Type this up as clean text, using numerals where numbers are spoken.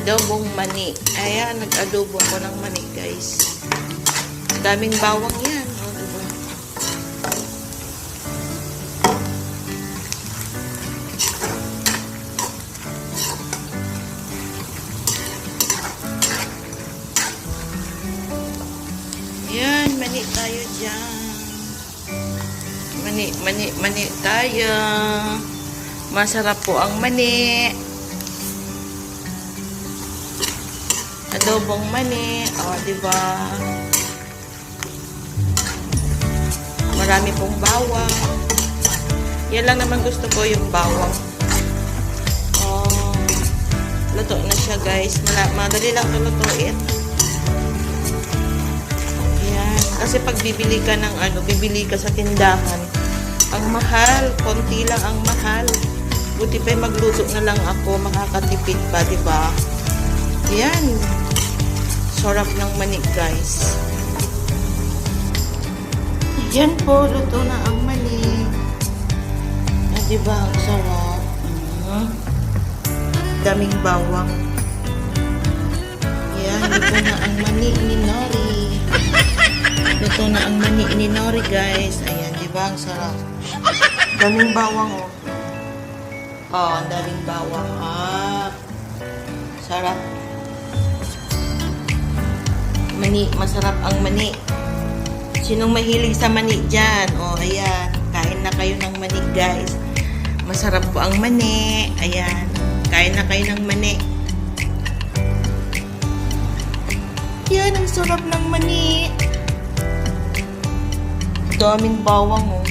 Adobong mani. Ayan, nag-adobo ko ng mani, guys. Daming bawang yan. O, diba? Ayan, mani tayo dyan. Mani tayo. Masarap po ang mani. Adobong mani. O, diba? Marami pong bawang. Yan lang naman gusto ko, yung bawang. O, luto na siya, guys. Madali lang ito lutuin. Yan. Kasi pag bibili ka ng bibili ka sa tindahan, ang mahal. Konti lang ang mahal. Buti pa magluto na lang ako. Makakatipid pa, diba? Yan. Sarap ng mani, guys. Yan po, luto na ang mani. Diba, ang sarap. Daming bawang. Yan, luto na ang mani ni Nori. Luto na ang mani ni Nori, guys. Ayan, diba, ang sarap. Daming bawang, oh. Oh, ang daming bawang. Sarap. Mani, masarap ang mani. Sinong mahilig sa mani dyan? O, ayan. Kain na kayo ng mani, guys. Masarap po ang mani. Ayan. Kain na kayo ng mani. Yan, ang sarap ng mani. Daming bawang, oh.